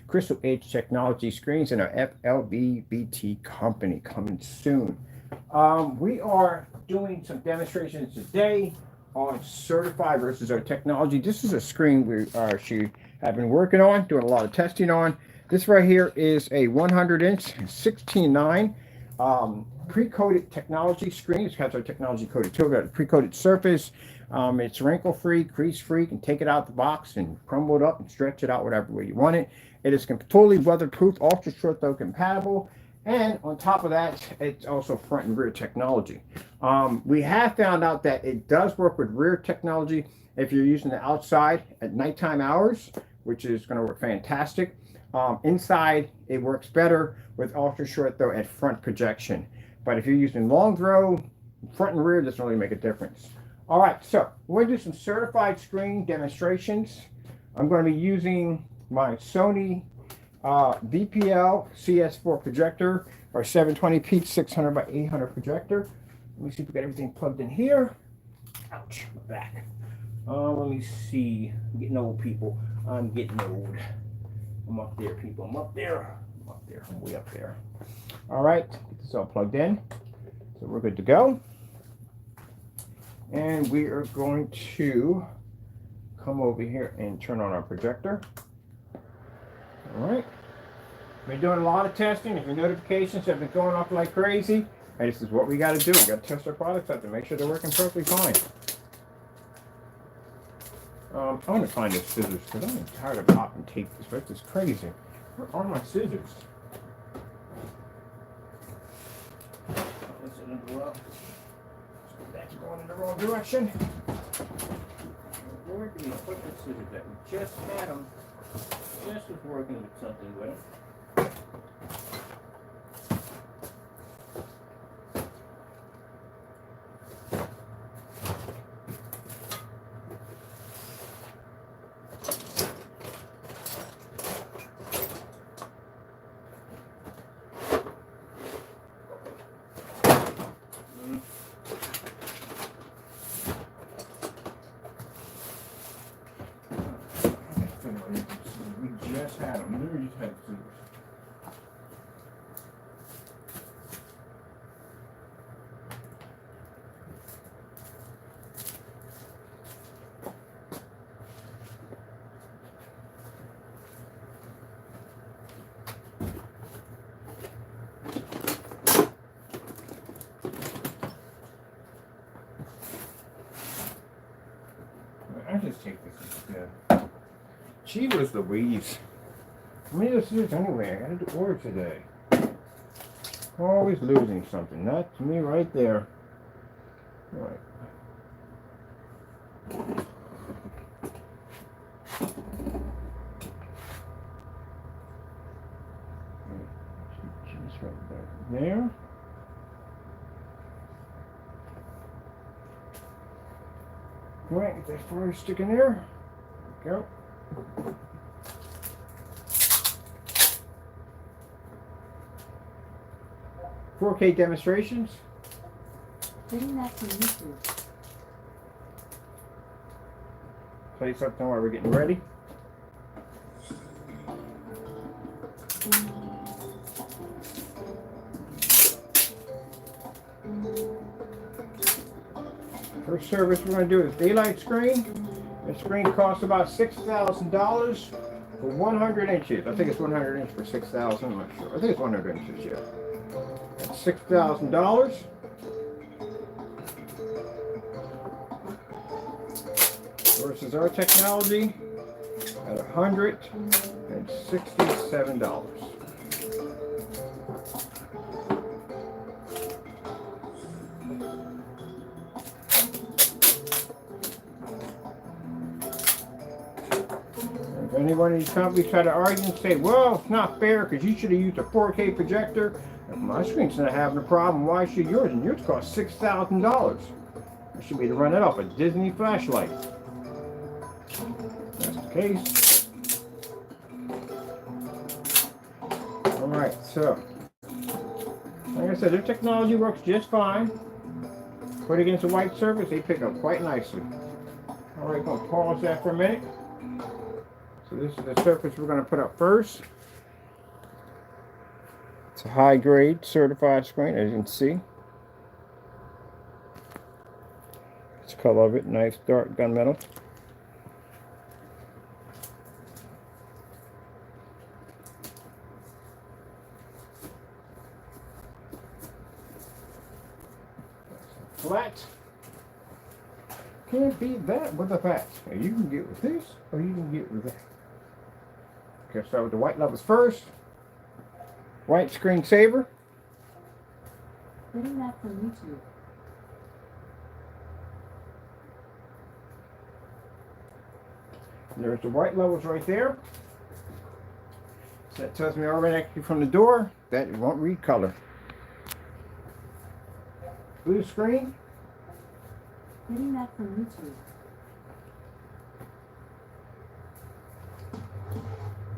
Crystal Edge Technology screens in our FLE company, coming soon. We are doing some demonstrations today on certified versus our technology. This is a screen we actually have been working on, doing a lot of testing on. This right here is a 100-inch 16:9 pre-coated technology screen. It's got our technology coated too. We've got a pre-coated surface. It's wrinkle free, crease free. You can take it out the box and crumble it up and stretch it out whatever way you want it. It is totally weatherproof, ultra short throw compatible, and on top of that, it's also front and rear technology. We have found out that it does work with rear technology if you're using it outside at nighttime hours, which is going to work fantastic. Inside, it works better with ultra short throw and front projection. But if you're using long throw, front and rear, doesn't really make a difference. All right, so we're going to do some certified screen demonstrations. I'm going to be using my Sony VPL CS4 projector, or 720p 600 by 800 projector. Let me see if we got everything plugged in here. Ouch, my back. Let me see. I'm getting old, people. I'm getting old. I'm up there, people. I'm up there. I'm up there. I'm way up there. All right, get this all plugged in. So we're good to go. And we are going to come over here and turn on our projector. All right. We're doing a lot of testing. If your notifications have been going off like crazy, and this is what we got to do. We got to test our products out to make sure they're working perfectly fine. I want to find the scissors because I'm tired of popping tape. This is crazy. Where are my scissors? Let's that's going in the wrong direction. Where did we put the scissors that we just had them? Just was working with something with them. We just had them. We just had scissors. I just take this instead. Gee whiz Louise. How many of the scissors anyway? I gotta do order today. Always losing something. That's me right there. All right. Just right back there. All right, get that fire stick in there. There we go. 4K demonstrations. Getting that to YouTube. Play something while we're getting ready. First service we're going to do is daylight screen. The screen costs about $6,000 for 100 inches. I think it's 100 inches for $6,000. I'm not sure. I think it's 100 inches, yeah. That's $6,000. Versus our technology at $167. If anyone in these companies try to argue and say, well, it's not fair because you should have used a 4K projector. If my screen's not having a problem, why should yours? And yours costs $6,000. I should be able to run that off a Disney flashlight. That's the case. Alright, so like I said, their technology works just fine. Put it against a white surface, they pick up quite nicely. Alright, going to pause that for a minute. So So this is the surface we're going to put up first. It's a high grade certified screen, as you can see. It's the color of it, nice dark gunmetal. Flat. Can't beat that with a fat. Now you can get with this, or you can get with that. Okay, start with the white levels first. White screensaver. Getting that from YouTube. There's the white levels right there. So that tells me already from the door that it won't read color. Blue screen. Getting that from YouTube.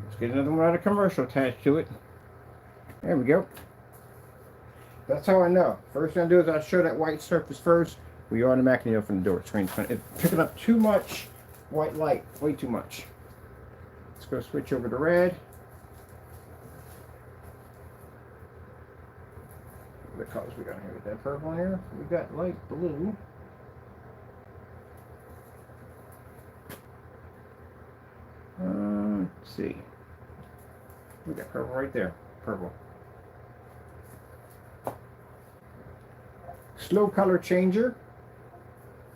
Let's get another one out of commercial attached to it. There we go. That's how I know. First thing I do is I show that white surface first. We automatically know from the door screen. It's picking up too much white light, way too much. Let's go switch over to red. What colors we got here? We got purple here. We got light blue. Let's see. We got purple right there. Purple. Slow color changer.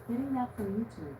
Getting that from YouTube.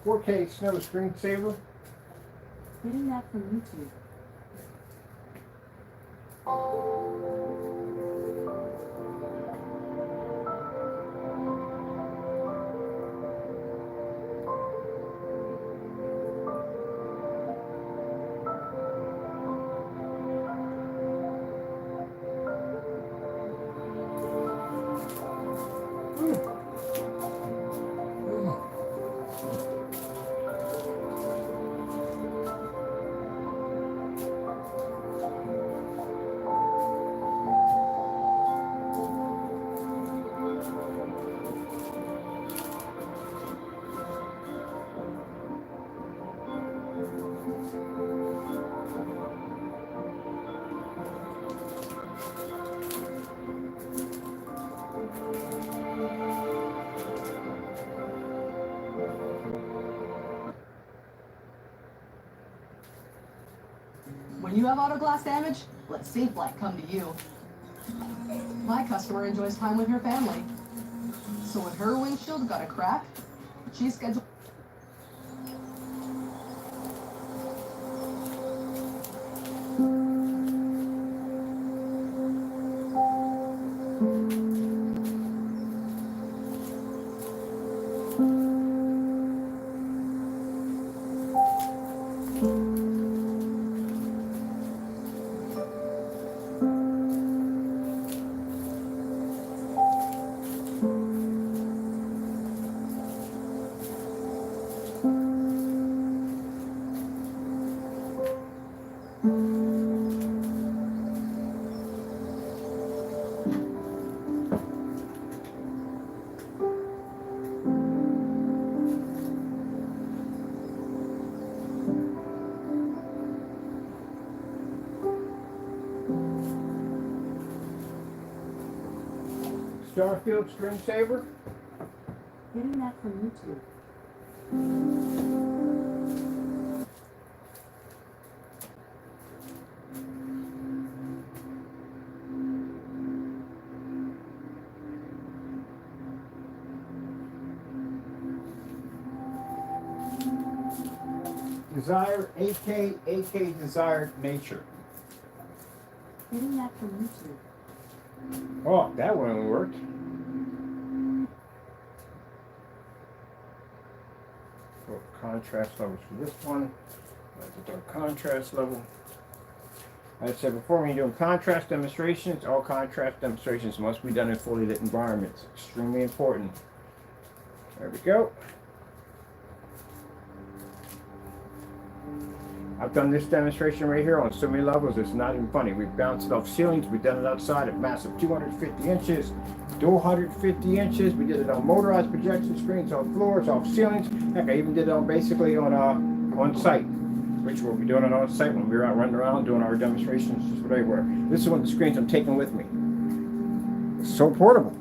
.4K snow screensaver. Getting that from YouTube. When you have auto glass damage, let Safe Light come to you. My customer enjoys time with her family. So when her windshield got a crack, she scheduled Starfield screensaver. Getting that from YouTube. Desired AK desired nature. Getting that from YouTube. Oh, that one worked. So contrast levels for this one. That's our contrast level. As I said before, when you're doing contrast demonstrations, all contrast demonstrations must be done in fully lit environments. Extremely important. There we go. I've done this demonstration right here on so many levels, it's not even funny. We've bounced it off ceilings, we've done it outside at massive 250 inches, dual 150 inches. We did it on motorized projection screens, on floors, off ceilings. Heck, I even did it on basically on site, which we'll be doing it on site when we're out running around doing our demonstrations just what they were. This is one of the screens I'm taking with me. It's so portable.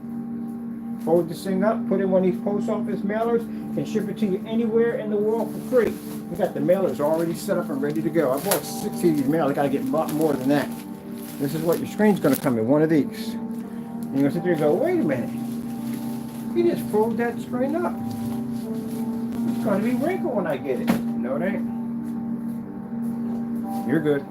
Fold this thing up, put in one of these post office mailers, and ship it to you anywhere in the world for free. We got the mailers already set up and ready to go. I bought 60 of these mailers. I gotta get a lot more than that. This is what your screen's gonna come in, one of these. And you're gonna sit there and go, wait a minute. You just fold that screen up. It's gonna be wrinkle when I get it. No, it ain't. You're good.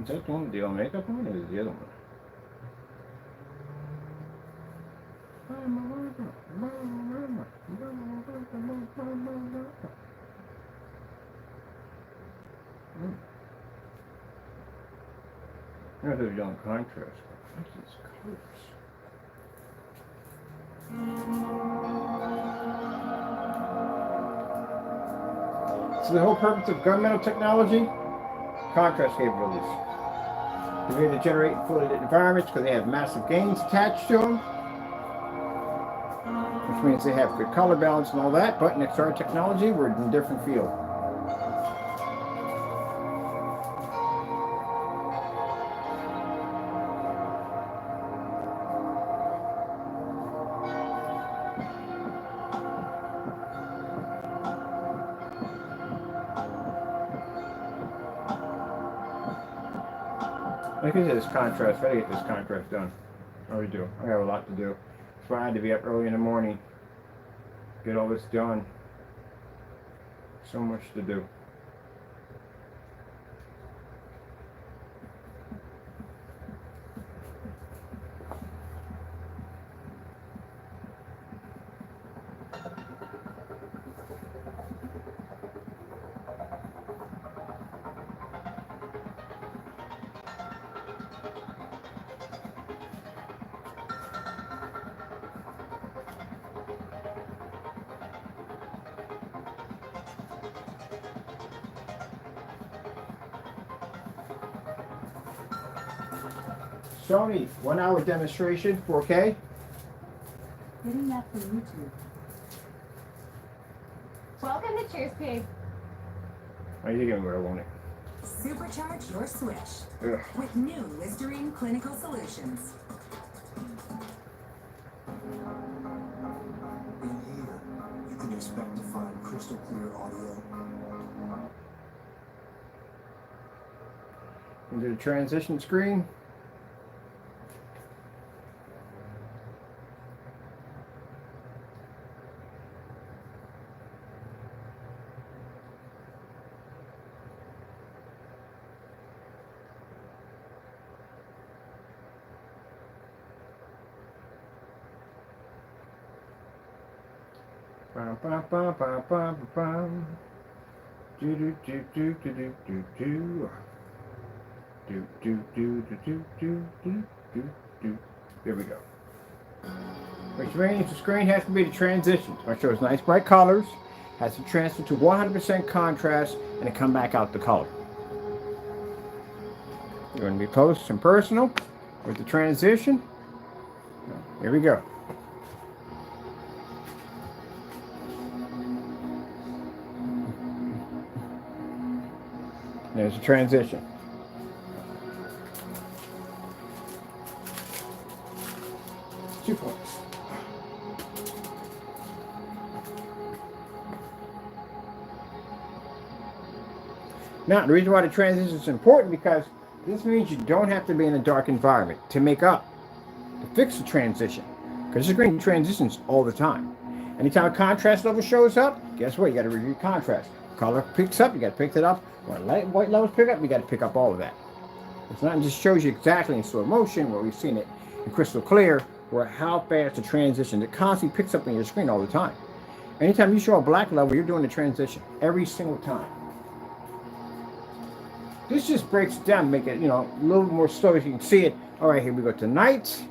Is that the one with the makeup on, or is the other one? I know they're doing contrast. What's these colors? So the whole purpose of governmental technology, contrast capabilities. They're able to generate fully lit environments because they have massive gains attached to them, which means they have good color balance and all that. But next to our technology, we're in a different field. Like I said, this contrast, I gotta get this contrast done. I already do. I have a lot to do. That's why I had to be up early in the morning. Get all this done. So much to do. Sony, 1 hour demonstration, 4K. Getting that from YouTube. Welcome to Cheers Pig. Oh, you're gonna wear, won't it? Supercharge your switch Ugh. with new Listerine Clinical Solutions. In here, you can expect to find crystal clear audio. Into the transition screen. Bum, bum, bum, bum, bum, bum. Do do do do do do do do. Do do do do do do do do do. There we go. Which means the screen has to be the transition. So it shows nice bright colors, has to transfer to 100% contrast, and then come back out the color. You're going to be close and personal with the transition. Here we go. There's a transition. Two points. Now, the reason why the transition is important because this means you don't have to be in a dark environment to fix the transition. Because the screen transitions all the time. Anytime a contrast level shows up, guess what? You got to review contrast. Color picks up, you got to pick it up. When white levels pick up, you got to pick up all of that. It's not just shows you exactly in slow motion where we've seen it in crystal clear, where how fast the transition, it constantly picks up on your screen all the time. Anytime you show a black level, you're doing the transition every single time. This just breaks it down, make it, you know, a little more slow so you can see it. All right, here we go to night,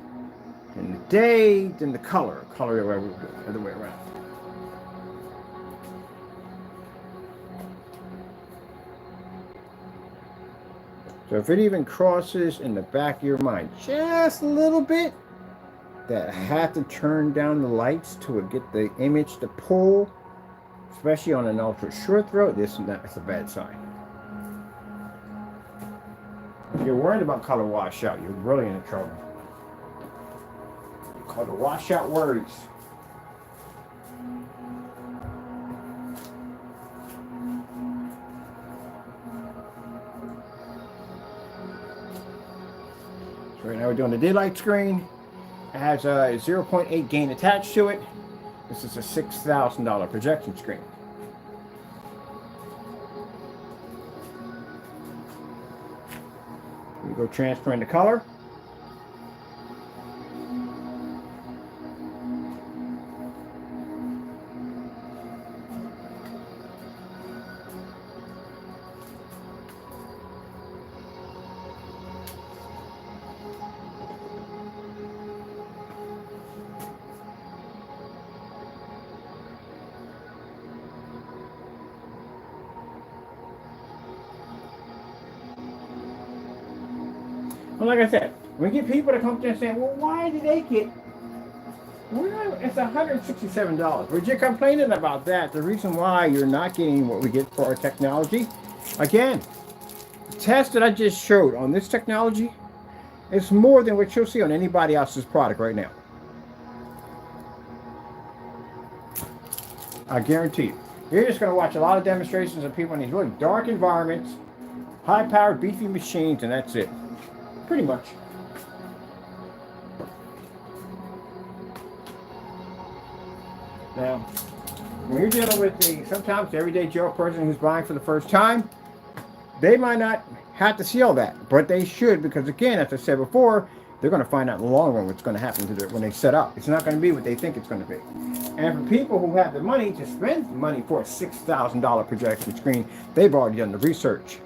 then the day, then the color the other way around. So if it even crosses in the back of your mind just a little bit, that I have to turn down the lights to get the image to pull, especially on an ultra short throw, that's a bad sign. If you're worried about color washout, you're really in trouble. Color washout worries. So right now we're doing the daylight screen. It has a 0.8 gain attached to it. This is a $6,000 projection screen. We go transferring the color. Well, like I said, we get people to come to and say, well, why did they get, well, it's $167. But you're complaining about that. The reason why you're not getting what we get for our technology, again, the test that I just showed on this technology is more than what you'll see on anybody else's product right now. I guarantee you. You're just going to watch a lot of demonstrations of people in these really dark environments, high-powered, beefy machines, and that's it. Pretty much. Now, when you're dealing with sometimes the everyday Joe person who's buying for the first time, they might not have to see all that, but they should, because again, as I said before, they're going to find out in the long run what's going to happen to them when they set up. It's not going to be what they think it's going to be. And for people who have the money to spend money for a $6,000 projection screen, they've already done the research.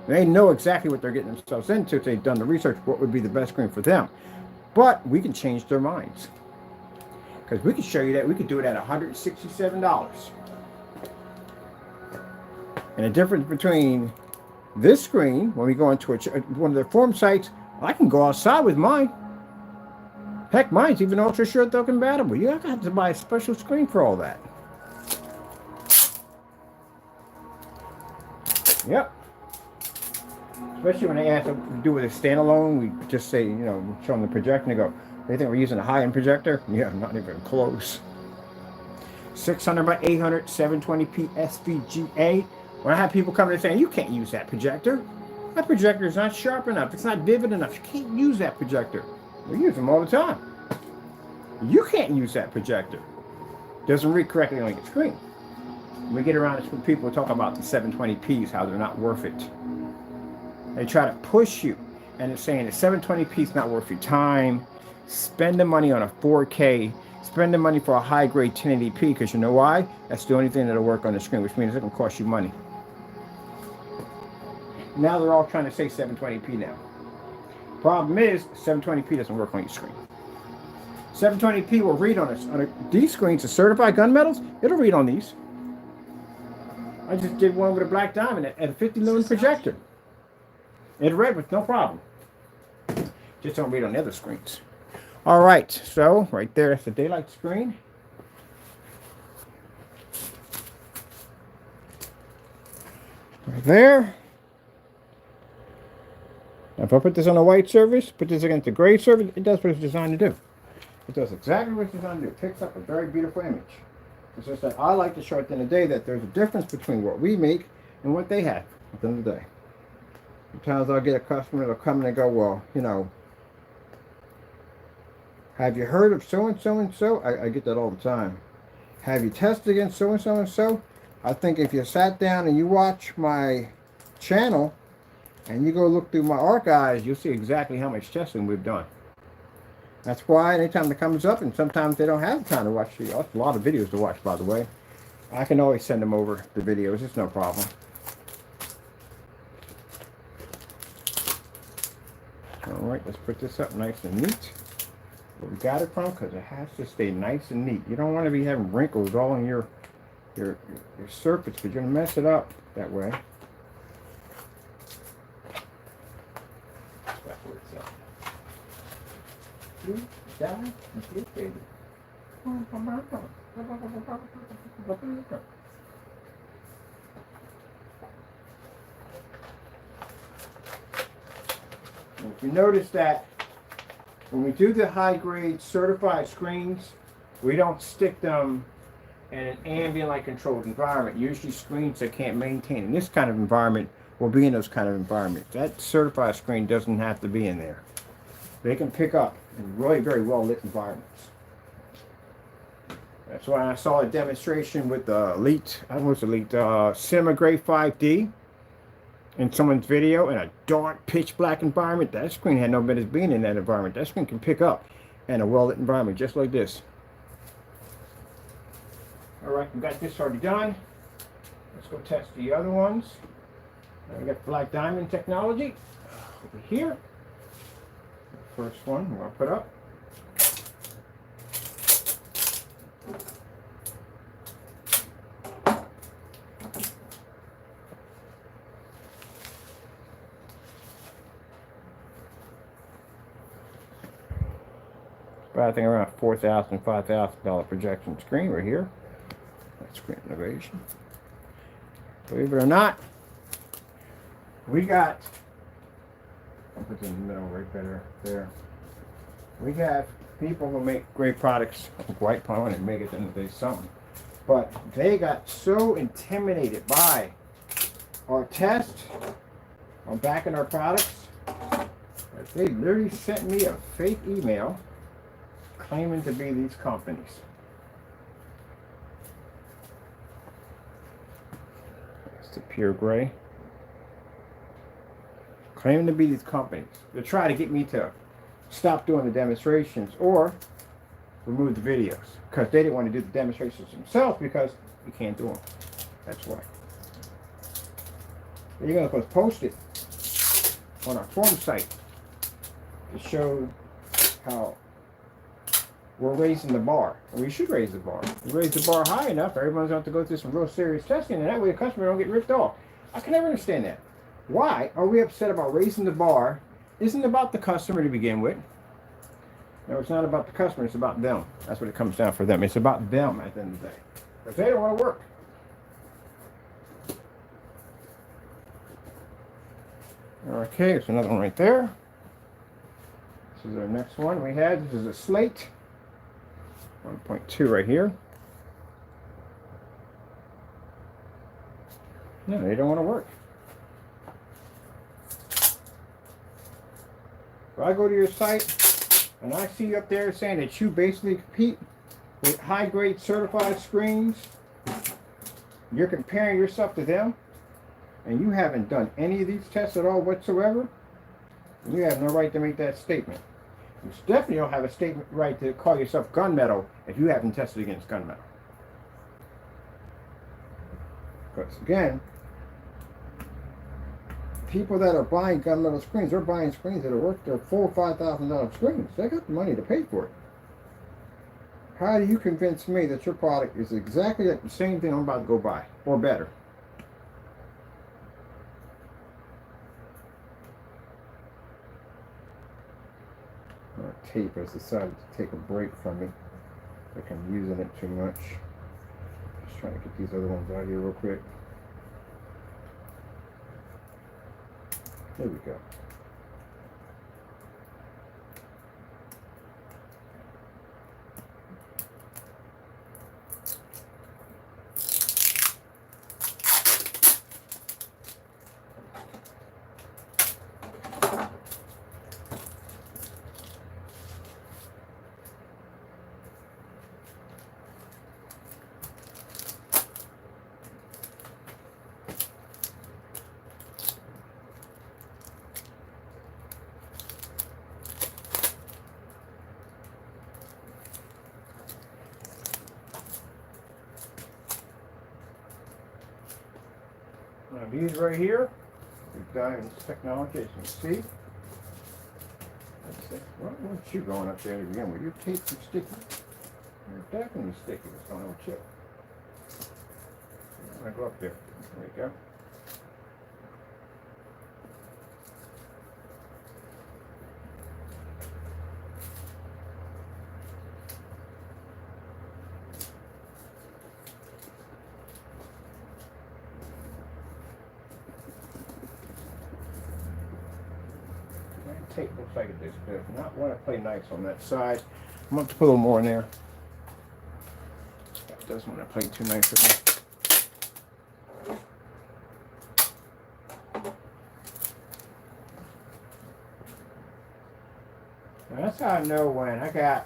They know exactly what they're getting themselves into if they've done the research, what would be the best screen for them. But we can change their minds. Because we can show you that we could do it at $167. And the difference between this screen, when we go into one of their forum sites, I can go outside with mine. Heck, mine's even ultra short throw compatible. You have to buy a special screen for all that. Yep. Especially when they ask to do with a standalone, we just say, you know, show them the projector and they go, they think we're using a high-end projector? Yeah, not even close. 600 by 800, 720p SVGA. When I have people coming and saying, you can't use that projector. That projector is not sharp enough. It's not vivid enough. You can't use that projector. We use them all the time. You can't use that projector. Doesn't read correctly on your screen. When we get around this, people talk about the 720p's, how they're not worth it. They try to push you, and it's saying the 720p is not worth your time. Spend the money on a 4K. Spend the money for a high-grade 1080p, because you know why? That's the only thing that'll work on the screen, which means it's going to cost you money. Now they're all trying to say 720p now. Problem is, 720p doesn't work on your screen. 720p will read on these screens, the certified gunmetals, it'll read on these. I just did one with a black diamond at a 50 lumen projector. It read with no problem. Just don't read on the other screens. All right, so right there, that's the daylight screen. Right there. Now if I put this on a white surface, put this against a gray surface, it does what it's designed to do. It does exactly what it's designed to do. It picks up a very beautiful image. It's just that I like to show at the end of the day that there's a difference between what we make and what they have. at the end of the day. Sometimes I'll get a customer that'll come in and go, well, you know, have you heard of so and so and so? I get that all the time. Have you tested against so and so and so? I think if you sat down and you watch my channel and you go look through my archives, you'll see exactly how much testing we've done. That's why anytime it comes up, and sometimes they don't have time to watch, that's a lot of videos to watch, by the way. I can always send them over the videos, it's no problem. Alright, let's put this up nice and neat. Where we got it from, because it has to stay nice and neat. You don't want to be having wrinkles all in your surface, because you're going to mess it up that way. That's where it's at. See? Down and see, baby. If you notice that when we do the high-grade certified screens, we don't stick them in an ambient-like controlled environment. Usually screens that can't maintain in this kind of environment will be in those kind of environments. That certified screen doesn't have to be in there. They can pick up in really very well-lit environments. That's why I saw a demonstration with the Elite, Cinema Grade 5D in someone's video in a dark pitch black environment. That screen had no business being in that environment. That screen can pick up in a well-lit environment just like this. Alright, we got this already done. Let's go test the other ones. Now we got black diamond technology over here. The first one we're going to put up. I think around $4,000, $5,000 projection screen right here. That's screen innovation. Believe it or not, we got, I'll put it in the middle right better there. We have people who make great products, quite fun and make it into the day something. But they got so intimidated by our test on backing our products that they literally sent me a fake email claiming to be these companies. That's the pure gray. Claiming to be these companies. They're trying to get me to stop doing the demonstrations or remove the videos because they didn't want to do the demonstrations themselves because you can't do them. That's why. You're going to post it on our forum site to show how we're raising the bar. And we should raise the bar. We raise the bar high enough, everyone's going to have to go through some real serious testing, and that way the customer don't get ripped off. I can never understand that. Why are we upset about raising the bar? It isn't about the customer to begin with. No, it's not about the customer, it's about them. That's what it comes down for them. It's about them at the end of the day. Because they don't want to work. Okay, there's another one right there. This is our next one we had. This is a slate. 1.2 right here. No, they don't want to work. If I go to your site and I see you up there saying that you basically compete with high-grade certified screens, you're comparing yourself to them, and you haven't done any of these tests at all whatsoever, you have no right to make that statement. You definitely don't have a statement right to call yourself gunmetal if you haven't tested against gunmetal. Because again, people that are buying gunmetal screens, they're buying screens that are worth their $4,000 or $5,000 screens. They got the money to pay for it. How do you convince me that your product is exactly like the same thing I'm about to go buy, or better? Tape has decided to take a break from me. Like I'm using it too much. Just trying to get these other ones out here real quick. There we go. these right here, we've done this technology, as you can see. Let's see. Well, why don't you going up there to begin with? Your tape's sticky. You're definitely sticky. What's going on with you? I'm gonna go up there. There you go. Tape looks like it does good. Not want to play nice on that side. I'm going to put a little more in there. That doesn't want to play too nice with me. Now that's how I know when I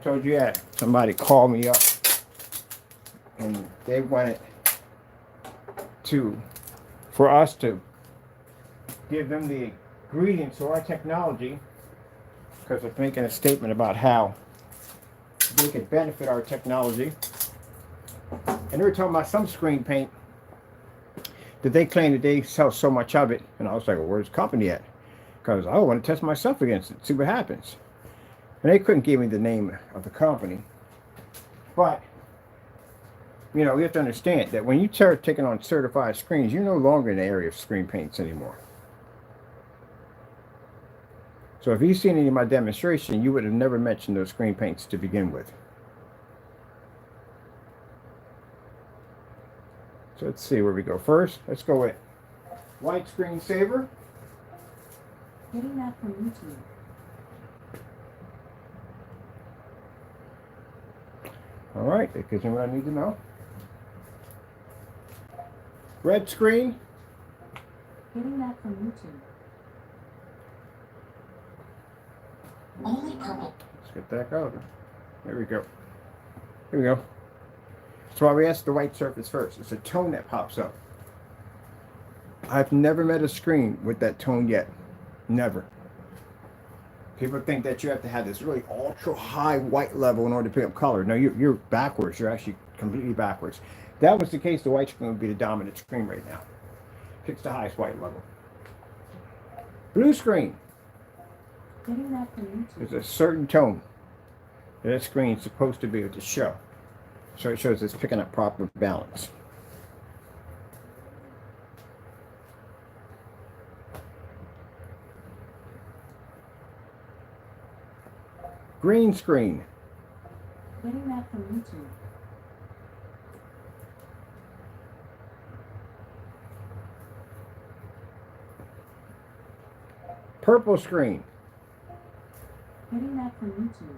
told you that somebody called me up and they wanted for us to give them the ingredients to our technology, because they're making a statement about how they could benefit our technology. And they were talking about some screen paint that they claim that they sell so much of it. And I was like, well, where's the company at? Because I want to test myself against it, see what happens. And they couldn't give me the name of the company. But, you know, you have to understand that when you start taking on certified screens, you're no longer in the area of screen paints anymore. So if you've seen any of my demonstration, you would have never mentioned those screen paints to begin with. So let's see where we go first. Let's go with white screen saver. Getting that from YouTube. All right, that gives me what I need to know. Red screen. Getting that from YouTube. Only purple. Let's get that color. There we go. Here we go. That's why we asked the white surface first. It's a tone that pops up. I've never met a screen with that tone yet. Never. People think that you have to have this really ultra high white level in order to pick up color. No, you're backwards. You're actually completely backwards. If that was the case, the white screen would be the dominant screen right now. Picks the highest white level. Blue screen. Getting that from YouTube. There's a certain tone that screen is supposed to be able to show. So it shows it's picking up proper balance. Green screen. Getting that from YouTube. Purple screen. Getting that from YouTube.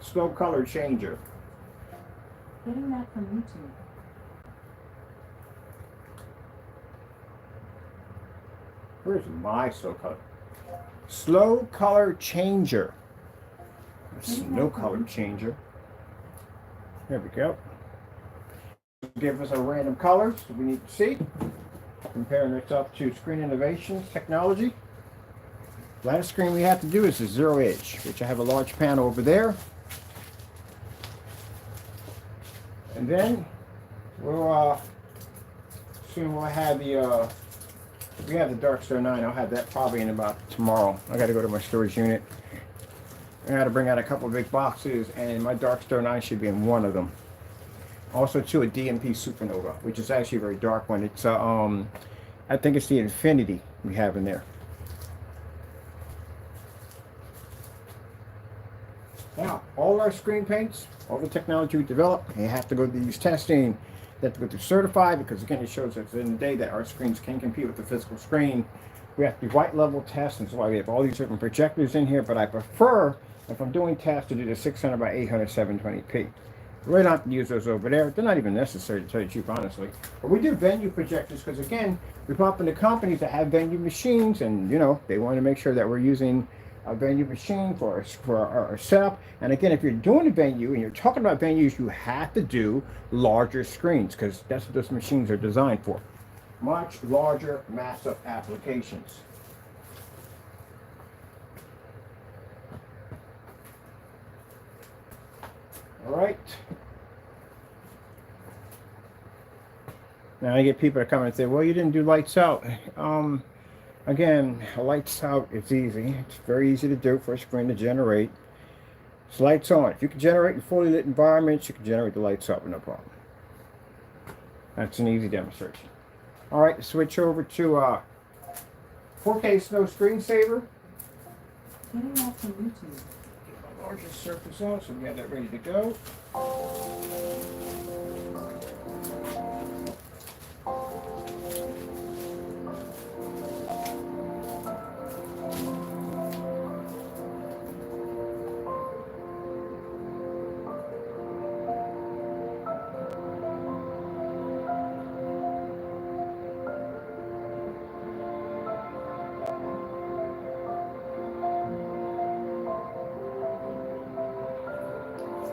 Slow color changer. Getting that from YouTube. Where's my slow color? Slow color changer. Slow color changer. There we go. Give us a random colors we need to see. Comparing itself to Screen Innovations technology. Last screen we have to do is the zero edge, which I have a large panel over there. And then we'll soon we'll have the we have the Dark Star 9. I'll have that probably in about tomorrow. I got to go to my storage unit. I got to bring out a couple of big boxes, and my Dark Star 9 should be in one of them. Also, to a DMP Supernova, which is actually a very dark one. It's I think it's the Infinity we have in there. Now, all our screen paints, all the technology we develop, they have to go through these testing. They have to go through certified, because again, it shows us in the day that our screens can compete with the physical screen. We have to do white level tests, and so why we have all these different projectors in here. But I prefer, if I'm doing tests, to do the 600 by 800 720p. We don't have to use those over there. They're not even necessary, to tell you the truth, honestly. But we do venue projectors because, again, we pop into companies that have venue machines, and, you know, they want to make sure that we're using a venue machine for our setup. And again, if you're doing a venue and you're talking about venues, you have to do larger screens, because that's what those machines are designed for. Much larger, massive applications. All right. Now I get people that come and say, well, you didn't do lights out. Again, lights out, it's easy. It's very easy to do for a screen to generate. It's lights on. If you can generate in fully lit environments, you can generate the lights out with no problem. That's an easy demonstration. All right, switch over to 4K Snow Screensaver. Getting that from YouTube. Get my largest surface on, so we have that ready to go.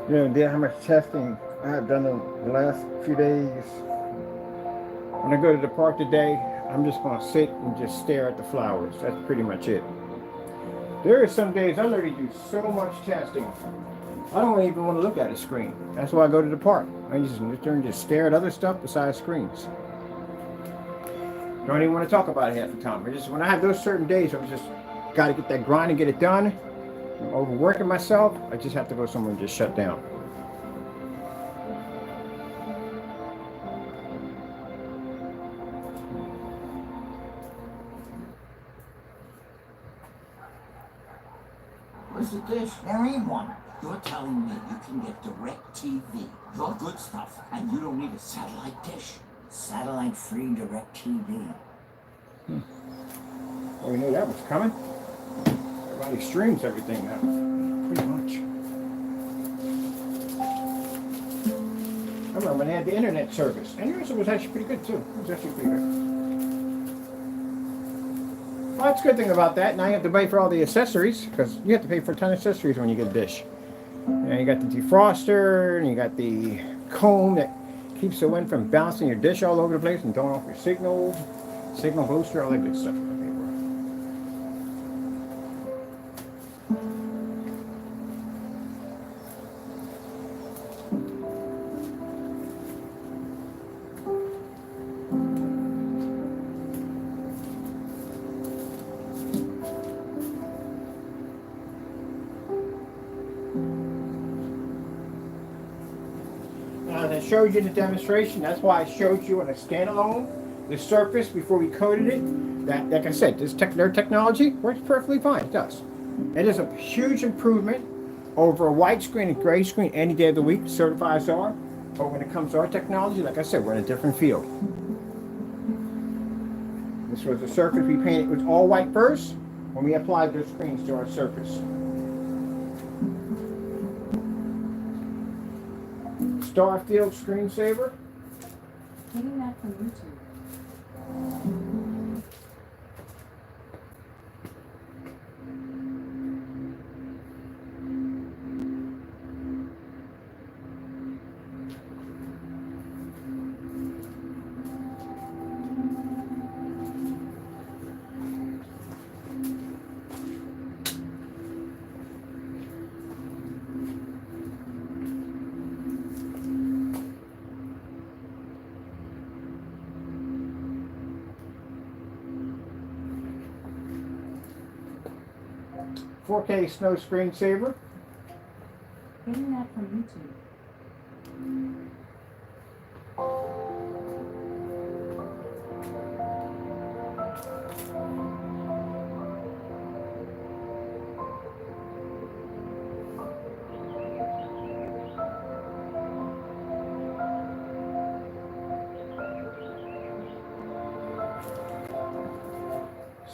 You know, idea how much testing I have done in the last few days. When I go to the park today, I'm just going to sit and just stare at the flowers. That's pretty much it. There are some days I literally do so much testing, I don't even want to look at a screen. That's why I go to the park. I just sit there and just stare at other stuff besides screens. Don't even want to talk about it half the time. When I have those certain days, I'm just got to get that grind and get it done. I'm overworking myself. I just have to go somewhere and just shut down. Where's the dish? There ain't one. You're telling me you can get direct TV, your good stuff, and you don't need a satellite dish? Satellite free direct TV. Well, we knew that was coming. Everybody streams everything now, pretty much. I remember when they had the internet service. And yours was actually pretty good too. It was actually pretty good. Well, that's a good thing about that. Now you have to pay for all the accessories, because you have to pay for a ton of accessories when you get a dish. And you got the defroster, and you got the comb that keeps the wind from bouncing your dish all over the place and throwing off your signal booster, all that good stuff. As I showed you in the demonstration, that's why I showed you on a standalone, the surface before we coated it. That, like I said, their technology works perfectly fine. It does. It is a huge improvement over a white screen and gray screen any day of the week, certified are. But when it comes to our technology, like I said, we're in a different field. This was the surface we painted. It was all white first when we applied those screens to our surface. Starfield screensaver. Getting that from YouTube. .4K Snow Screensaver. Getting that from YouTube.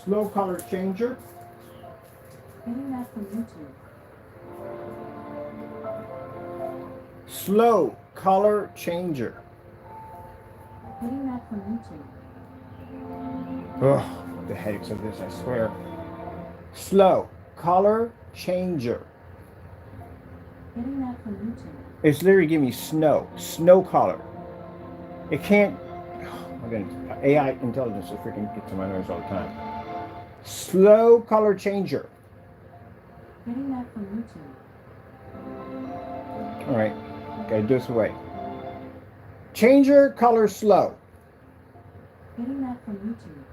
Slow color changer. Getting that from YouTube. Slow color changer. Getting that from YouTube. Ugh, the headaches of this, I swear. Slow color changer. Getting that from YouTube. It's literally giving me snow color. It can't. Oh my goodness, AI intelligence is freaking gets to my nerves all the time. Slow color changer. Getting that from YouTube. All right. Okay, this way. Changer color slow. Getting that from YouTube.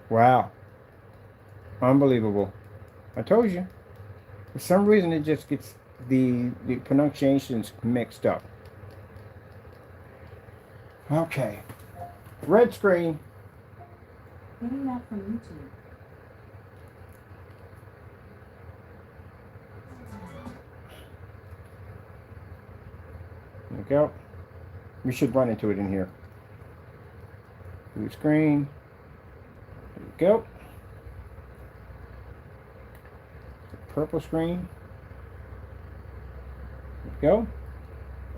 Wow. Unbelievable. I told you. For some reason, it just gets the pronunciations mixed up. Okay. Red screen. Getting that from YouTube. There we go. We should run into it in here. Blue screen. There we go. Purple screen. There we go.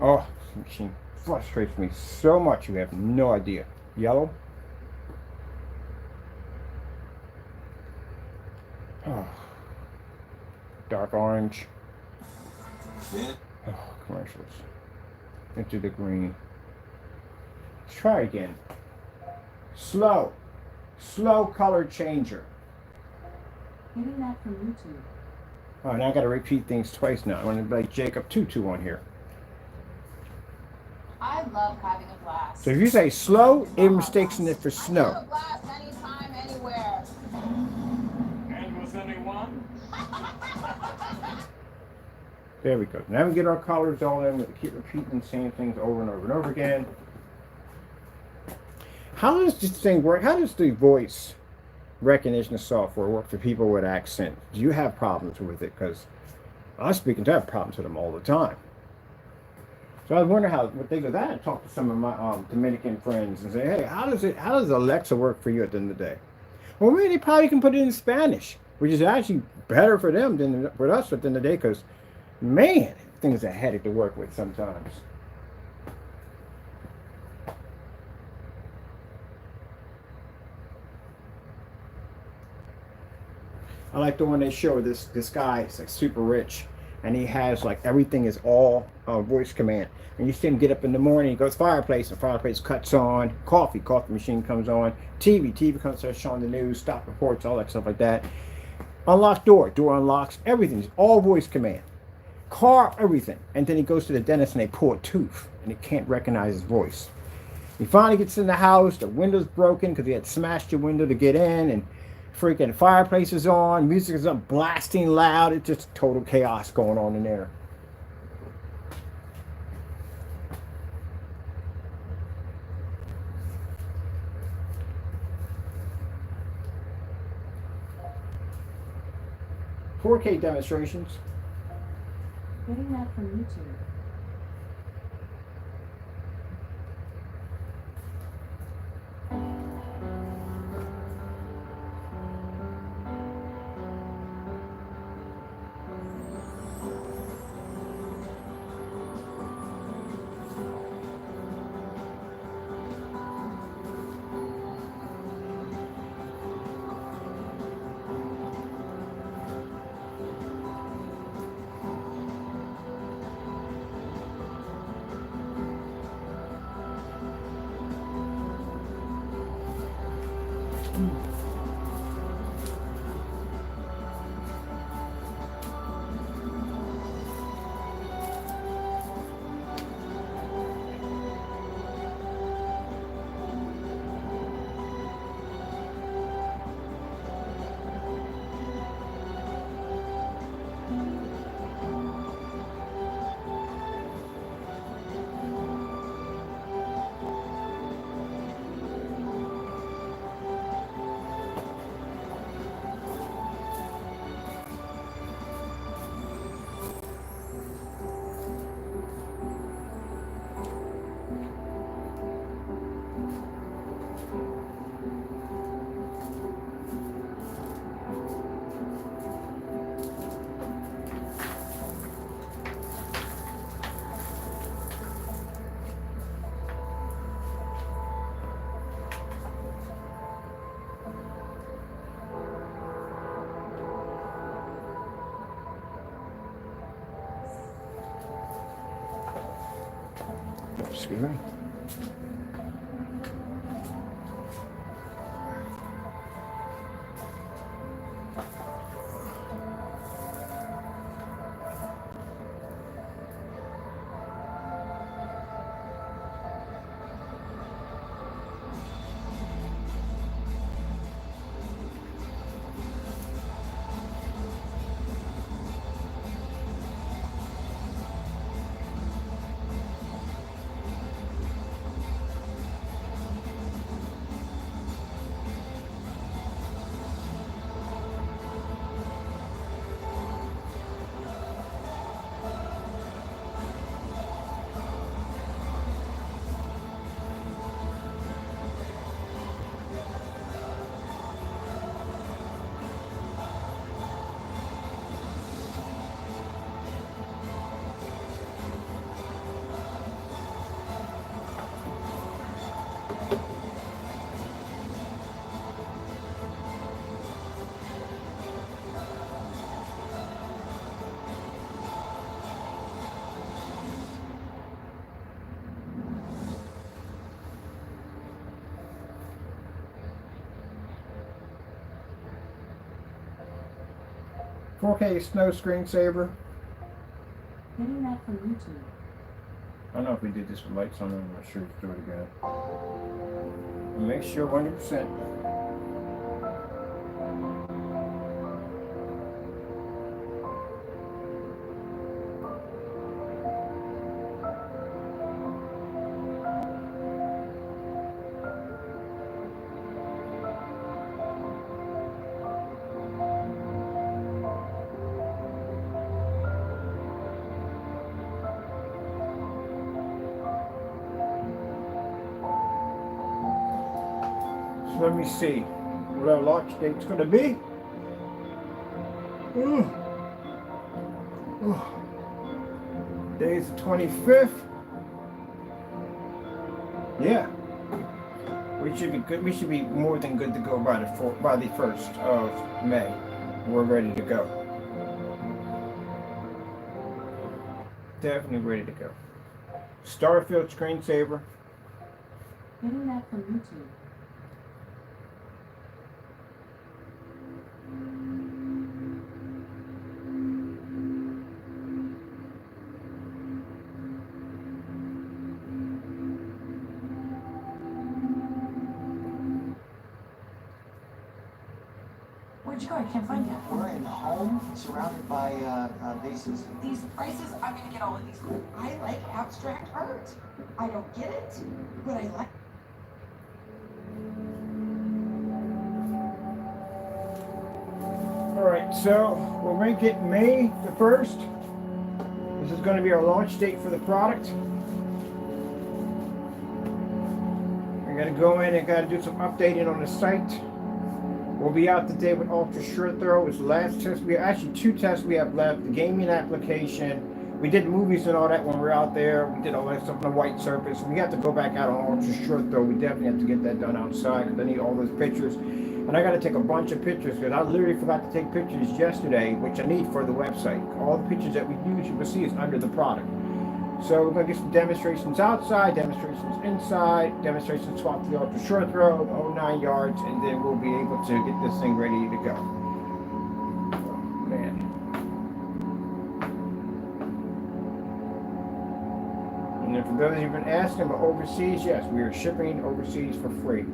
Oh, this machine frustrates me so much, you have no idea. Yellow. Oh. Dark orange. Yeah. Oh, commercials. Into the green. Let's try again. Slow. Slow color changer. Getting that from YouTube. Oh, now I got to repeat things twice now. I want to be like Jacob Tutu on here. I love having a blast. So if you say slow, it mistakes it for Have snow. a blast anytime, anywhere. And with anyone? There we go. Now we get our colors all in. We keep repeating the same things over and over and over again. How does this thing work? How does the voice recognition software work for people with accent? Do you have problems with it? Because I'm speaking to have problems with them all the time. So I was wondering what they do that. I talked to some of my Dominican friends and say, hey, how does Alexa work for you at the end of the day? Well, maybe they probably can put it in Spanish, which is actually better for them than for us at the end of the day, because man, things are headache to work with sometimes. I like the one they show this guy. It's like super rich, and he has like everything is all voice command. And you see him get up in the morning, he goes fireplace, and fireplace cuts on. Coffee machine comes on. TV comes, starts showing the news, stop reports, all that stuff like that. Unlock door unlocks. Everything's all voice command. Car, everything. And then he goes to the dentist and they pull a tooth, and it can't recognize his voice. He finally gets in the house. The window's broken because he had smashed the window to get in, and freaking fireplace is on, music is up blasting loud. It's just total chaos going on in there. $4K demonstrations. Getting that from YouTube. Excuse me. 4K snow screensaver. Getting that from YouTube. I don't know if we did this with lights on. I'm not sure. Let's do it again. Make sure 100%. Let me see what our launch date's going to be. Today's the 25th. Yeah, we should be good. We should be more than good to go by the 1st of May. We're ready to go. Definitely ready to go. Starfield screensaver. Getting that from YouTube. Where'd you go? I can't find you. We're in home, surrounded by vases. These prices, I'm gonna get all of these. I like abstract art. I don't get it, but I like. Alright, so we'll make it May the 1st. This is going to be our launch date for the product. I got to go in and got to do some updating on the site. We'll be out today with ultra short throw. It's the last test. We actually 2 tests we have left. The gaming application. We did movies and all that when we were out there. We did all that stuff on the white surface. We have to go back out on ultra short throw. We definitely have to get that done outside because I need all those pictures. And I got to take a bunch of pictures because I literally forgot to take pictures yesterday, which I need for the website. All the pictures that we use, you will see, is under the product. So we're going to get some demonstrations outside, demonstrations inside, demonstrations swap the ultra short throw, 09 yards, and then we'll be able to get this thing ready to go. Oh, man. And then for those who've been asking about overseas, yes, we are shipping overseas for free.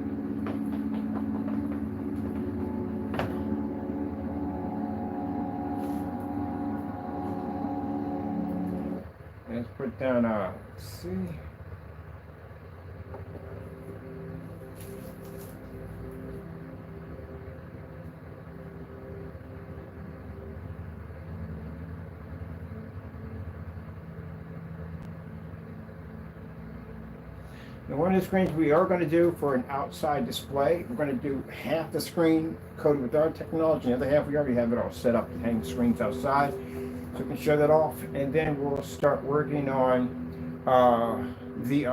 Let's put down, let's see. Now, one of the screens we are going to do for an outside display, we're going to do half the screen coated with our technology, the other half we already have it all set up to hang the screens outside. So we can show that off, and then we'll start working on the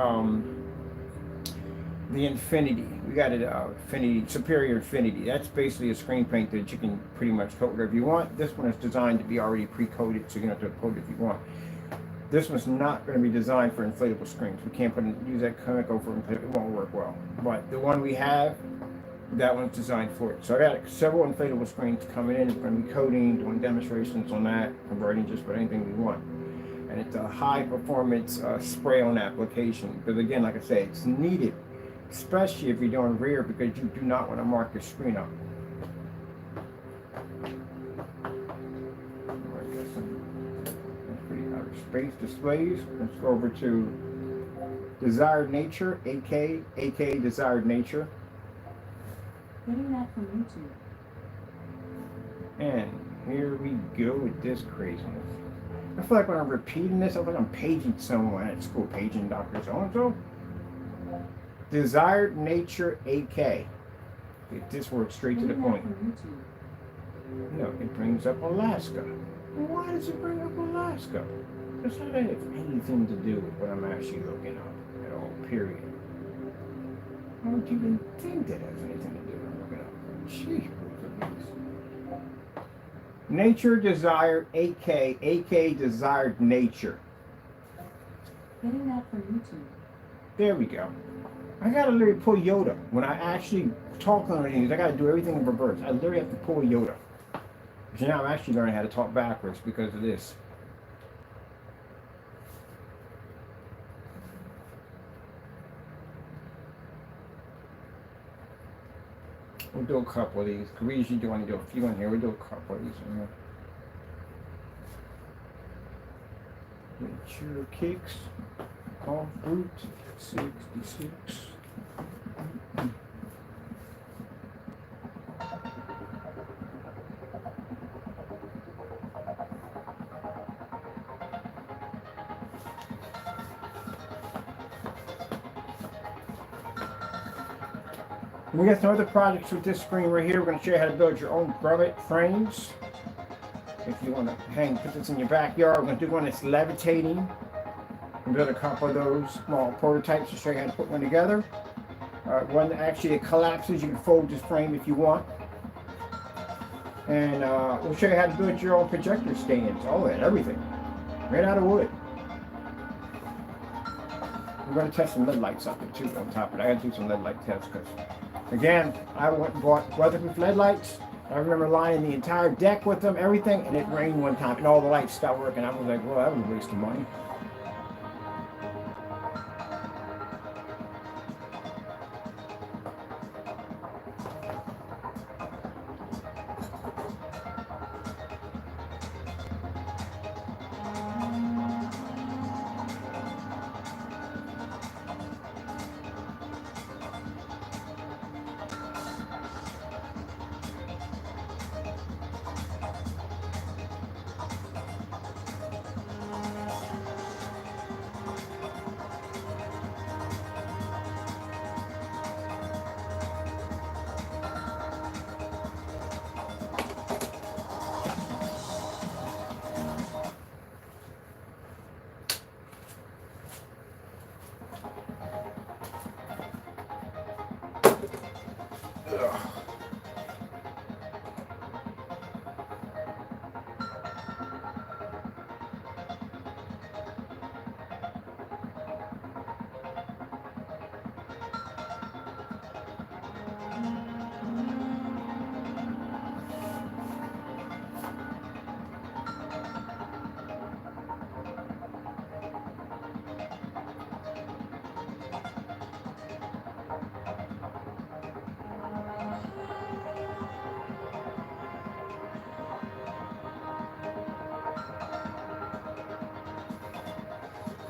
Infinity. We got it, Infinity, Superior Infinity. That's basically a screen paint that you can pretty much coat whatever you want. This one is designed to be already pre-coated, so you don't have to coat it if you want. This one's not going to be designed for inflatable screens. We can't use that chemical for inflatable. It won't work well. But the one we have, that one's designed for it. So I got several inflatable screens coming in. We're going to be coding, doing demonstrations on that, converting just about anything we want. And it's a high performance spray-on application. Because again, like I say, it's needed, especially if you're doing rear, because you do not want to mark your screen up. Space displays. Let's go over to Desired Nature, AK Desired Nature. Getting that from YouTube. And here we go with this craziness. I feel like when I'm repeating this, I feel like I'm paging someone at school, paging Dr. So-and-so. Desired Nature AK. This works straight to the Getting that point. from YouTube. No, it brings up Alaska. Why does it bring up Alaska? It's not have anything to do with what I'm actually looking up at all, period. I don't even think that has anything to do with what I'm looking up. Gee, Nature Desired AK Desired Nature. Getting that from YouTube. There we go. I gotta literally pull Yoda. When I actually talk on these, I gotta do everything in reverse. I literally have to pull Yoda. So now I'm actually learning how to talk backwards because of this. We'll do a couple of these, because we usually do only do a few in here. We'll do a couple of these in here. Mature kicks, off route, 66. We got some other projects with this screen right here. We're going to show you how to build your own grommet frames. If you want to put this in your backyard, we're going to do one that's levitating. We'll build a couple of those small prototypes to show you how to put one together. One that actually collapses. You can fold this frame if you want. And we'll show you how to build your own projector stands. All that, everything. Right out of wood. We're going to test some LED lights up there too on top of it. I got to do some LED light tests because, again, I went and bought weatherproof LED lights. I remember lining the entire deck with them, everything, and it rained one time and all the lights stopped working. I was like, well, that was a waste of money.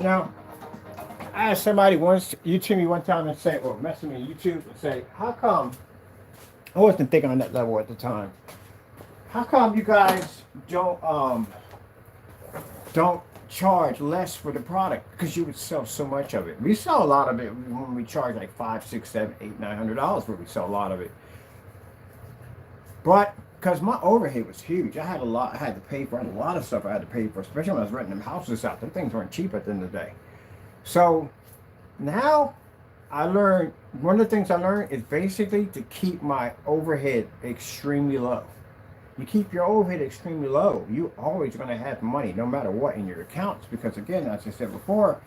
Now, I asked somebody once, YouTube me one time and say, or message me on YouTube and say, how come, I wasn't thinking on that level at the time, how come you guys don't charge less for the product? Because you would sell so much of it. We sell a lot of it when we charge like $500, $600, $700, $800, $900 where we sell a lot of it. But because my overhead was huge, I had a lot. I had to pay for a lot of stuff. I had to pay for, especially when I was renting them houses out. Them things weren't cheap at the end of the day. So now I learned, one of the things I learned is basically to keep my overhead extremely low. You keep your overhead extremely low, you're always going to have money no matter what in your accounts, because again, as I said before,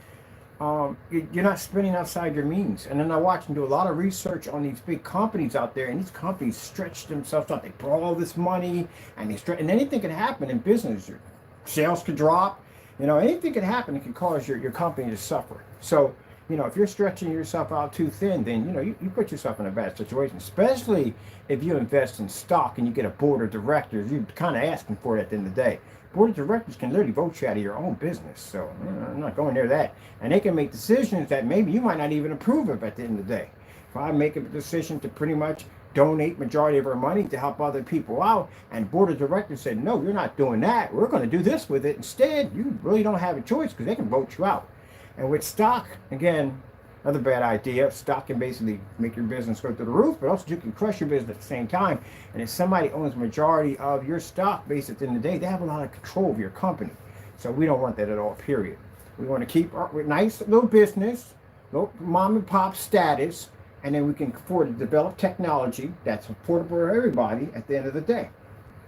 you're not spending outside your means. And then I watch and do a lot of research on these big companies out there, and these companies stretch themselves out. They borrow all this money, and and anything can happen in business. Your sales could drop, anything can happen. It can cause your company to suffer. So, if you're stretching yourself out too thin, then, you put yourself in a bad situation, especially if you invest in stock and you get a board of directors. You're kind of asking for it at the end of the day. Board of directors can literally vote you out of your own business. So I'm not going near that. And they can make decisions that maybe you might not even approve of at the end of the day. If I make a decision to pretty much donate majority of our money to help other people out, and board of directors said, no, you're not doing that. We're going to do this with it instead. You really don't have a choice because they can vote you out. And with stock, again, another bad idea. Stock can basically make your business go through the roof, but also you can crush your business at the same time. And if somebody owns the majority of your stock base at the end of the day, they have a lot of control of your company. So we don't want that at all, period. We want to keep our nice little business, little mom and pop status, and then we can afford to develop technology that's affordable for everybody at the end of the day.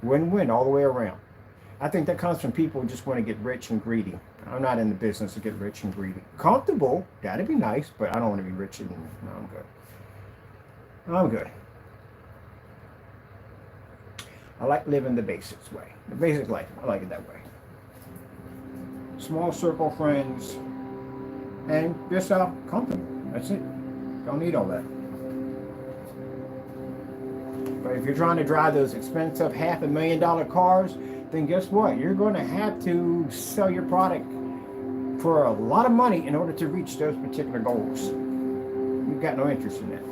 Win-win all the way around. I think that comes from people who just want to get rich and greedy. I'm not in the business to get rich and greedy. Comfortable, that'd be nice, but I don't want to be rich and no, I'm good. I'm good. I like living the basics way. The basic life. I like it that way. Small circle friends. And just company. That's it. Don't need all that. But if you're trying to drive those expensive $500,000 cars, then guess what? You're going to have to sell your product for a lot of money in order to reach those particular goals. You've got no interest in that.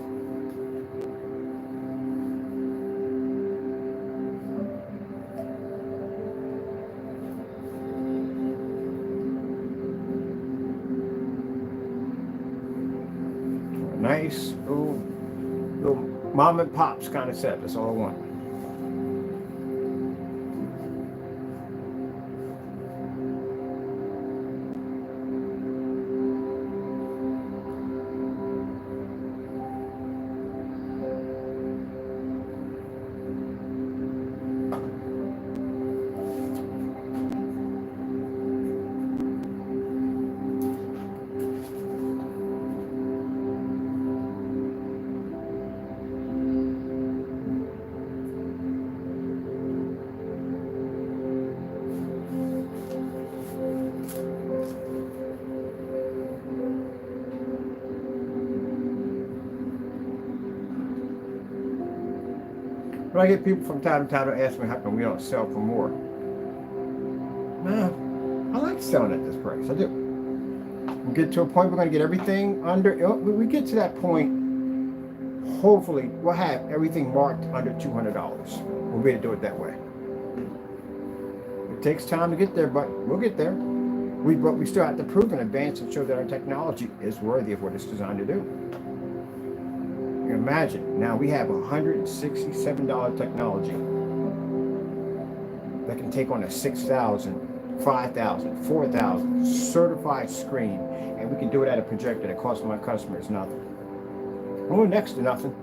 Nice little mom and pops kind of set. That's all I want. But I get people from time to time to ask me how come we don't sell for more. Man, I like selling at this price. I do. We get to a point we're going to get everything under. When we get to that point, hopefully we'll have everything marked under $200. We'll be able to do it that way. It takes time to get there, but we'll get there. But we still have to prove in advance and show that our technology is worthy of what it's designed to do. Imagine, now we have $167 technology that can take on a 6,000, 5,000, 4,000 certified screen, and we can do it at a projector that costs my customers nothing. Well, next to nothing.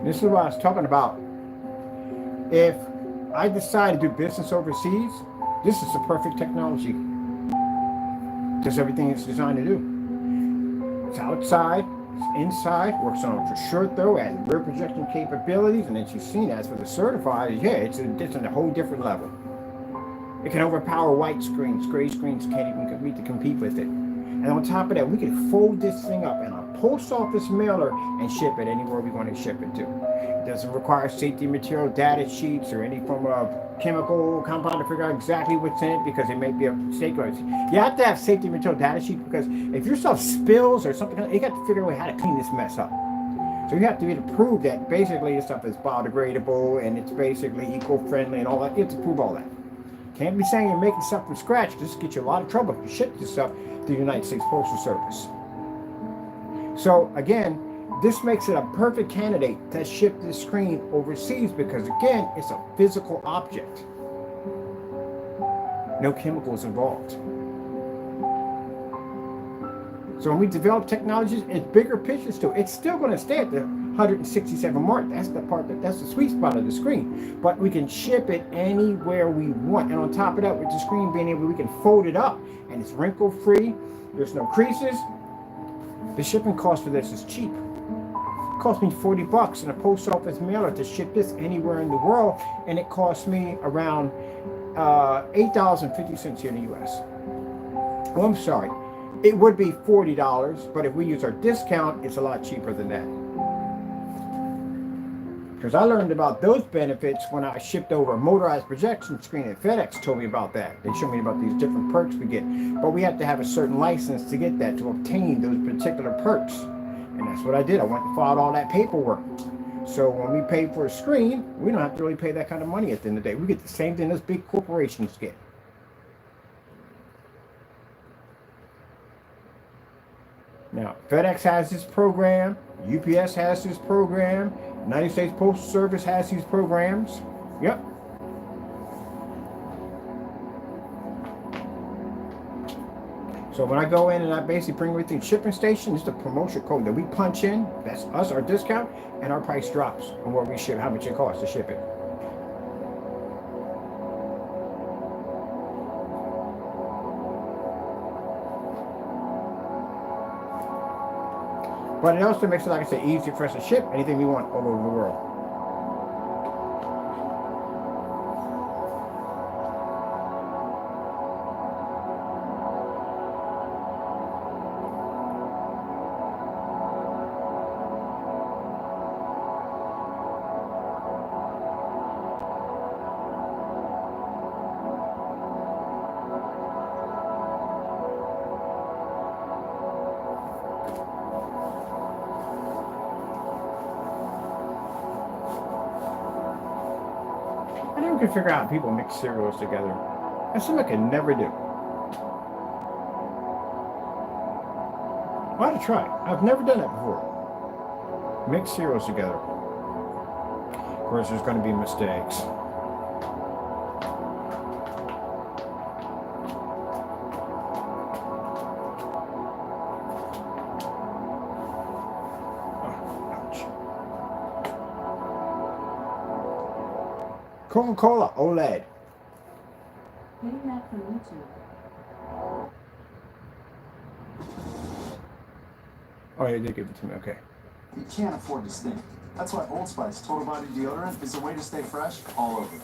This is what I was talking about. If I decide to do business overseas, this is the perfect technology. Does everything it's designed to do. It's outside, it's inside, works on ultra short throw, has rear projection capabilities, and then she's seen as for the certified, yeah, it's on a whole different level. It can overpower white screens, gray screens can't even compete with it. And on top of that, we can fold this thing up in a post office mailer and ship it anywhere we want to ship it to. It doesn't require safety material data sheets or any form of chemical compound to figure out exactly what's in it, because it may be a mistake. You have to have safety material data sheet, because if your stuff spills or something, you got to figure out how to clean this mess up. So you have to be able to prove that basically this stuff is biodegradable and it's basically eco-friendly and all that. You have to prove all that. Can't be saying you're making stuff from scratch. This gets you a lot of trouble if you ship this stuff to the United States Postal Service. So again, this makes it a perfect candidate to ship this screen overseas, because again, it's a physical object. No chemicals involved. So when we develop technologies, it's bigger pictures too. It's still going to stay at the 167 mark. That's the part that's the sweet spot of the screen. But we can ship it anywhere we want. And on top of that, with the screen being able, we can fold it up, and it's wrinkle free. There's no creases. The shipping cost for this is cheap. It cost me $40 in a post office mailer to ship this anywhere in the world, and it cost me around $8.50 here in the US. Oh, I'm sorry. It would be $40, but if we use our discount, it's a lot cheaper than that. Because I learned about those benefits when I shipped over a motorized projection screen, and FedEx told me about that. They showed me about these different perks we get. But we have to have a certain license to get that, to obtain those particular perks. And that's what I did. I went and filed all that paperwork. So when we pay for a screen, we don't have to really pay that kind of money at the end of the day. We get the same thing as big corporations get. Now, FedEx has this program, UPS has this program, United States Postal Service has these programs. Yep. So when I go in and I basically bring everything to shipping station, it's the promotion code that we punch in. That's us, our discount, and our price drops on what we ship, how much it costs to ship it. But it also makes it, like I said, easy for us to ship anything we want all over the world. I never could figure out how people mix cereals together. That's something I could never do. I ought to try. I've never done that before. Mix cereals together. Of course, there's going to be mistakes. Coca-Cola OLED. Getting that from YouTube. Oh, yeah, they give it to me. Okay. You can't afford to stink. That's why Old Spice Total Body Deodorant is a way to stay fresh all over.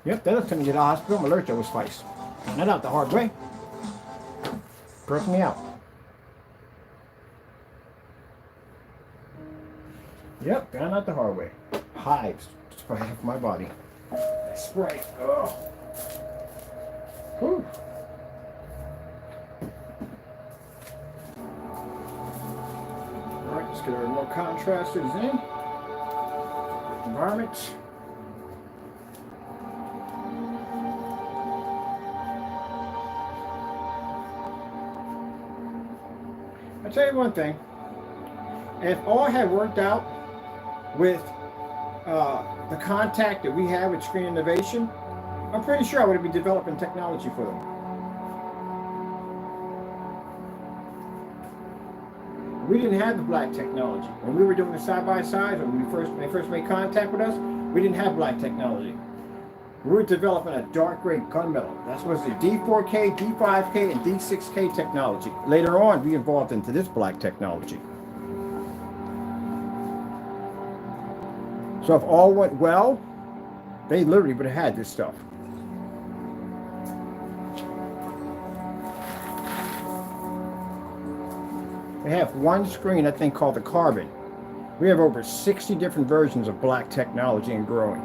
Yep, that looks like me to the hospital. I'm allergic to spice. Found that out the hard way. Broke me out. Yep, found out the hard way. Hives. Spray off my body. Spray. Oh. Whew. Alright, let's get our more contrasters in. Environment. I'll tell you one thing. If all had worked out with the contact that we have with Screen Innovation, I'm pretty sure I would be developing technology for them. We didn't have the black technology. When we were doing the side-by-sides, when they first made contact with us, we didn't have black technology. We were developing a dark gray gunmetal. That was the D4K, D5K, and D6K technology. Later on, we evolved into this black technology. So if all went well, they literally would have had this stuff. They have one screen, I think, called the Carbon. We have over 60 different versions of black technology and growing.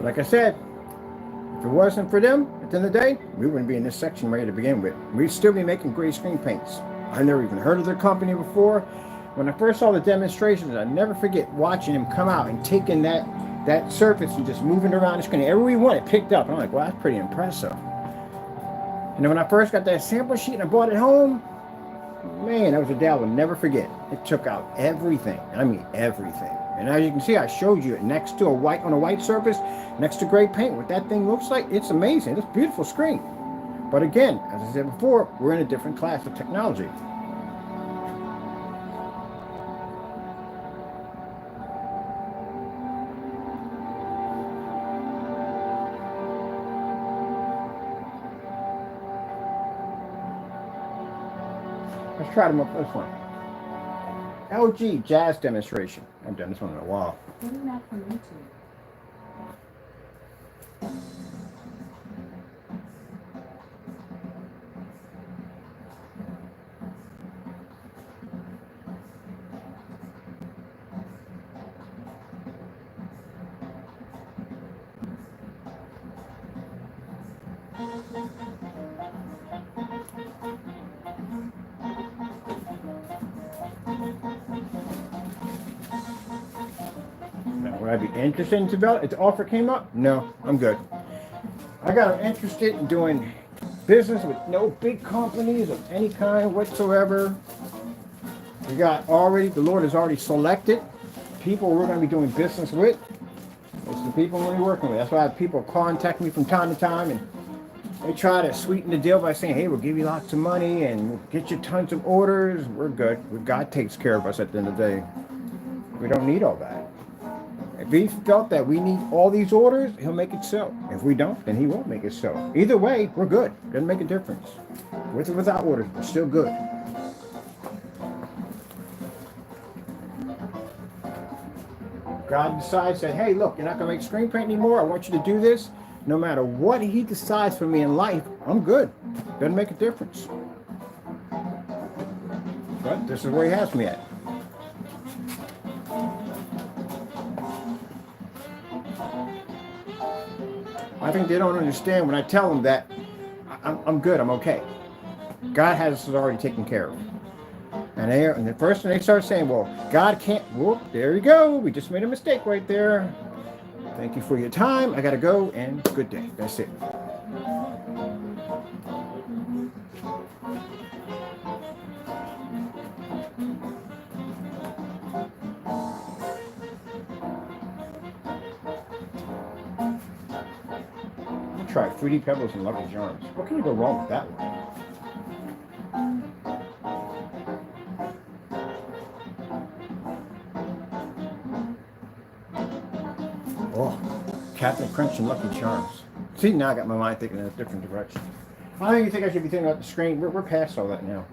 Like I said, if it wasn't for them, at the end of the day, we wouldn't be in this section ready to begin with. We'd still be making gray screen paints. I never even heard of their company before. When I first saw the demonstrations, I never forget watching him come out and taking that surface and just moving it around the screen. Everywhere he went, it picked up. And I'm like, wow, that's pretty impressive. And then when I first got that sample sheet and I brought it home, man, that was a day I will never forget. It took out everything. I mean, everything. And as you can see, I showed you it next to on a white surface, next to gray paint. What that thing looks like, it's amazing. It's a beautiful screen. But again, as I said before, we're in a different class of technology. Let's try them up this one. LG Jazz demonstration. I haven't done this one in a while. Getting that from YouTube. Would I be interested in developing? If the offer came up, no, I'm good. I got interested in doing business with no big companies of any kind whatsoever. We got already, the Lord has already selected people we're going to be doing business with. It's the people we're working with. That's why people contact me from time to time, and they try to sweeten the deal by saying, hey, we'll give you lots of money and we'll get you tons of orders. We're good. God takes care of us at the end of the day. We don't need all that. If he felt that we need all these orders, he'll make it so. If we don't, then he won't make it so. Either way, we're good. Doesn't make a difference. With or without orders, we're still good. God decides that, hey, look, you're not going to make screen print anymore. I want you to do this. No matter what he decides for me in life, I'm good. Doesn't make a difference. But this is where he has me at. I think they don't understand when I tell them that I'm good, I'm okay. God has us already taken care of. And the first thing they start saying, well, God can't, whoop, there you go. We just made a mistake right there. Thank you for your time. I got to go, and good day. That's it. Try Fruity Pebbles and Lucky Charms. What can you go wrong with that one? Oh, Captain Crunch and Lucky Charms. See, now I got my mind thinking in a different direction. I don't even think I should be thinking about the screen. We're past all that now.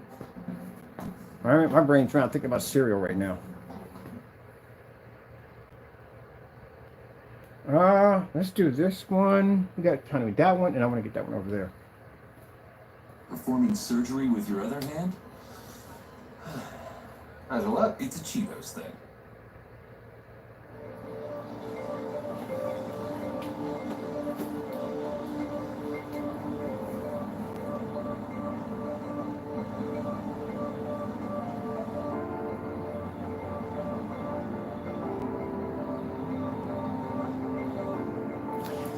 My brain's trying to think about cereal right now. Let's do this one. We got kind of that one, and I want to get that one over there. Performing surgery with your other hand? As a what? It's a Cheetos thing.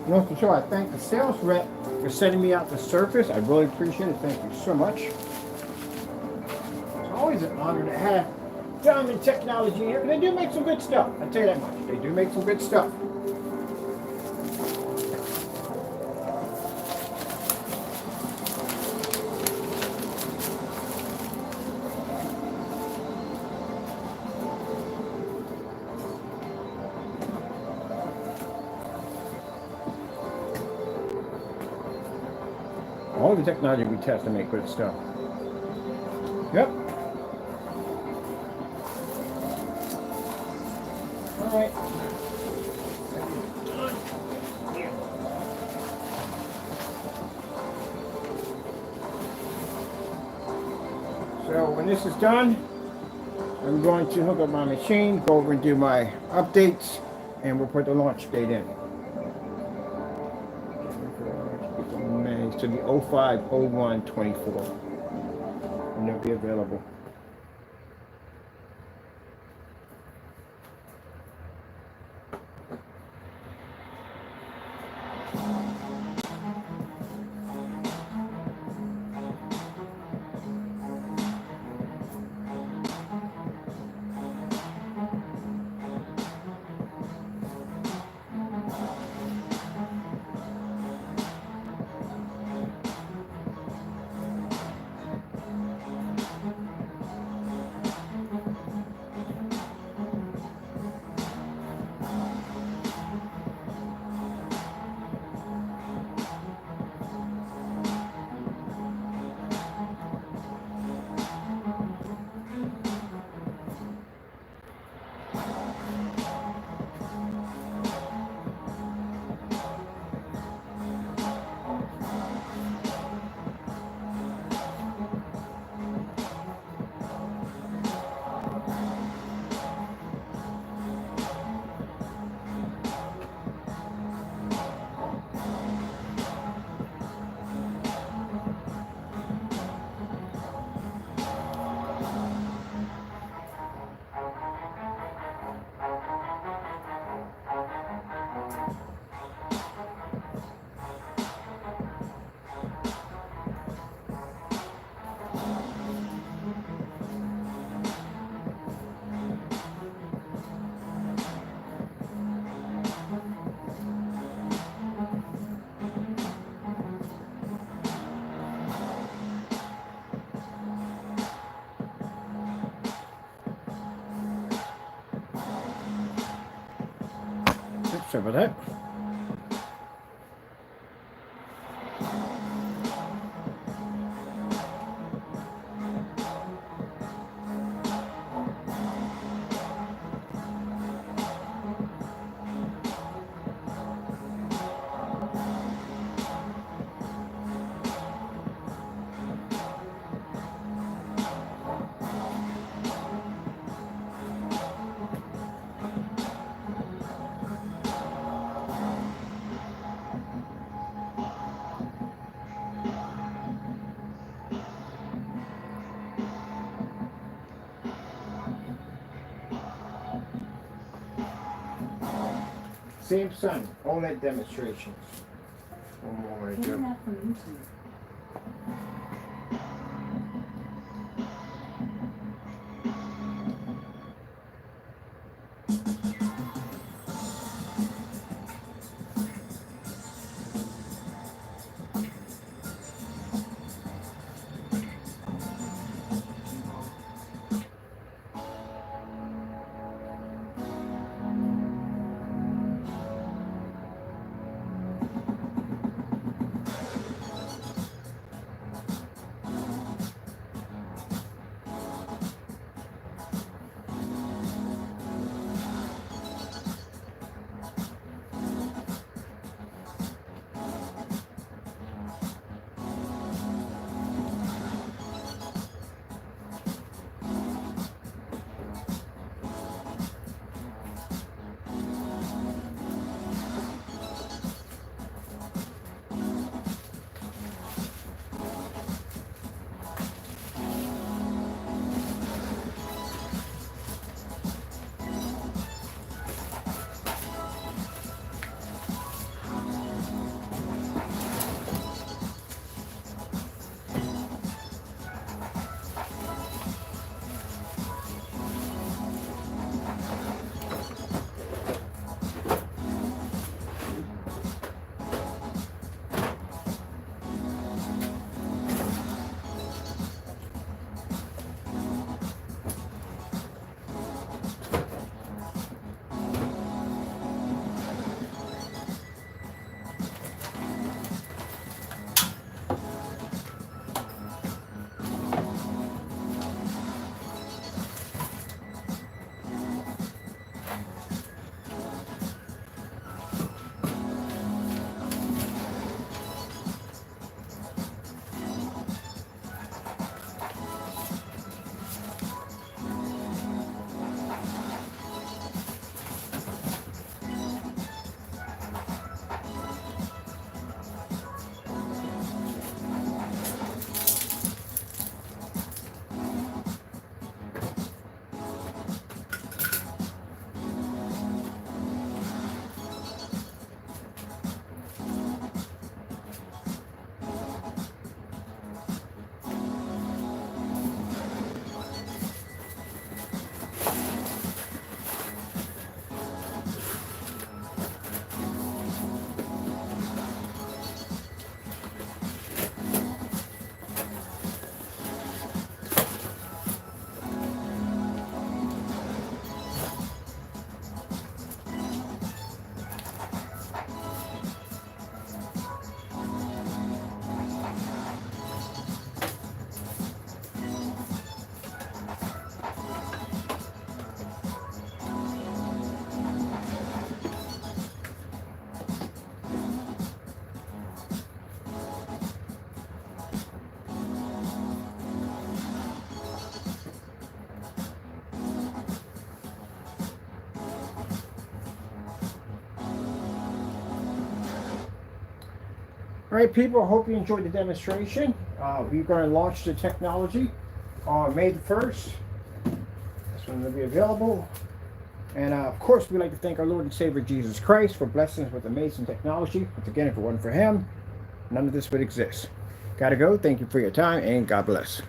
And also, sure, I thank the sales rep for sending me out the Surface. I really appreciate it. Thank you so much. It's always an honor to have Diamond Technology here. They do make some good stuff. I'll tell you that much. They do make some good stuff. All the technology we test to make good stuff. Yep. All right. So when this is done, I'm going to hook up my machine, go over and do my updates, and we'll put the launch date in. To the 05/01/24, and they'll be available. Sorry about that. Samsung OLED demonstrations. One more right Getting there. that from YouTube. All right, people, hope you enjoyed the demonstration. We're going to launch the technology on May the 1st. That's when it'll be available. And of course, we'd like to thank our Lord and Savior Jesus Christ for blessing us with amazing technology. Once again, if it wasn't for Him, none of this would exist. Gotta go. Thank you for your time, and God bless.